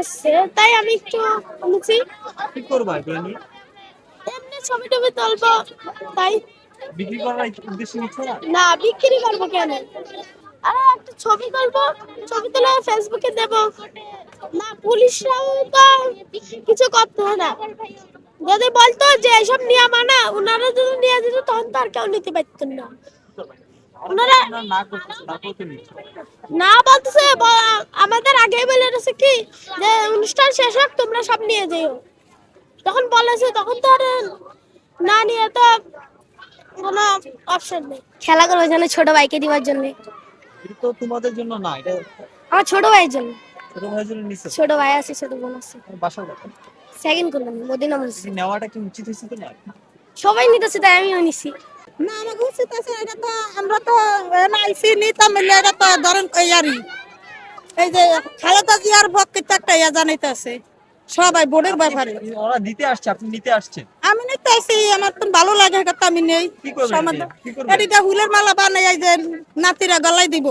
আসছে, তাই আমি একটু নিচ্ছি। কি করবা এগুলো নিয়ে? এমনি ছবি টবি তুলবো, তাই। বিক্রি করার উদ্দেশ্যে নিচ্ছ না? না, বিক্রি করবো কেন? আরে একটা ছবি তুলবো, ছবি তুলে ফেসবুকে দেবো। না, পুলিশরাও তো কিছু করতে হয় না। যদি বলতো যে এসব নিয়ে মানা, ওনারা যদি নিয়ে যেত তখন তো আর কেউ নিতে পারতেন না। ওনারা না করতেছে তারপর তো নিচ্ছ। না বলতেছে, আমাদের আগে বলে রেখেছে কি যে অনুষ্ঠান শেষ হোক তোমরা সব নিয়ে যেও। তখন বলেছে, তখন তো আর না নিয়ে তো কোনো অপশন নেই। খেলা করবো জন্য ছোট ভাইকে দিবার জন্য। এটা তো তোমাদের জন্য না, এটা আমার ছোট ভাইয়ের জন্য। ছোট ভাইয়ের জন্য নিছো। ছোট ভাই আছে, ছোট বোন আছে। বাসার কথা সেকেন্ড করলাম মদিনা মসজিদ। নেওয়াটা কি উচিত হয়েছে তোমার? সবাই নিতেছে তাই আমিও নিছি। না আমাকে উচিত আছে, এটা তো আমরা তো এনআইসি নিতাম মিলে, এটা তো ধরেন ইয়ারি এই যে খালেদা জিয়ার পক্ষে একটা ইয়া জানাইতে আছে সবাই বোর্ডের ব্যাপারে। ওরা দিতে আসছে, আপনি নিতে আসছেন। আমি নিতে আসি, আমার তো ভালো লাগে, এটা আমি নেই। কি করবেন সমাধান কি করবেন? এটা ফুলের মালা বানাই এই যে নাতিরা গলায় দিব,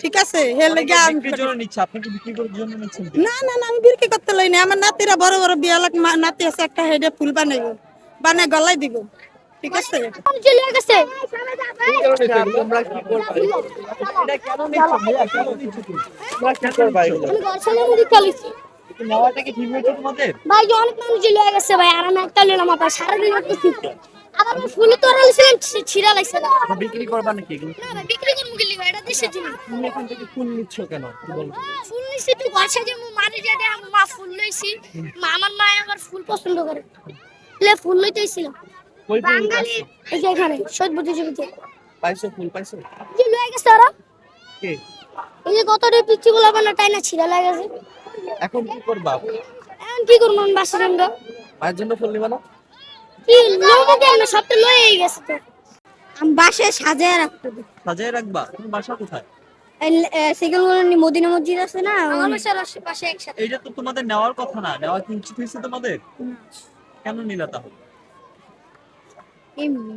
ঠিক আছে? হে লেগে আমি বিক্রির জন্য নিচ্ছে, আপনি কি বিক্রি করার জন্য নিচ্ছেন? না না না, আমি বিক্রি করতে লই না। আমার নাতিরা বড় বড় বিয়া লাগ নাতি আছে, একটা হেডে ফুল বানাইব, বানাই গলায় দিব, ঠিক আছে? চলে গেছে। তোমরা কি করবা? এটা কেন নিচ্ছ ভাইয়া? কেন নিচ্ছ তুমি? তোমরা কি করবা এগুলো? আমি ঘর সামনে মুড়ি খালিছি। এটা নেওয়াটা কি ঠিক হয়েছে তোমাদের? ভাই যে অনেক মানুষ চলে গেছে ভাই, আর আমি একটা নিলাম, আপনার সারাদিন করতেছি। আবার আমি ফুল তো রাখছিলাম, ছিঁড়া লাগছে না। তোমরা বিক্রি করবা নাকি এগুলো? না ভাই, বিক্রি করবো গেলি ভাই, এটা দেশের জিনিস। তুমি এখান থেকে ফুল নিচ্ছ কেন একটু বলো। ফুল নিছি তুই ঘর সাজে, মারি যাতে মা ফুল লইছি। আমার মা আবার ফুল পছন্দ করে, লে ফুল লইতেছিলাম। কই ফুল বাঙালি পাইছো? এই যে এখানে সৈয়দ বুদ্ধিজীবীতে পাইছো ফুল পাইছো? যে লয়ে গেছে ওরা। কে? এই যে কত রে পিচ্ছি গুলা বানা তাই না ছিঁড়া লাগেছে। এখন কি করবা? এখন কি করবো আমি বাসা জন্য? মায়ের জন্য ফুল নিবা না? কি লোবো কেন, সবটা লয়ে গেছে তো। আমি বাসায় সাজায় রাখতে দিই। সাজিয়ে রাখবা? তুমি বাসা কোথায়? সেকেন্ড মদিনা মসজিদ আছে না, আমার বাসার পাশে একসাথে। এইটা তো তোমাদের নেওয়ার কথা না, নেওয়া কি উচিত হয়েছে তোমাদের? কেন নিলা তাহলে? এমনি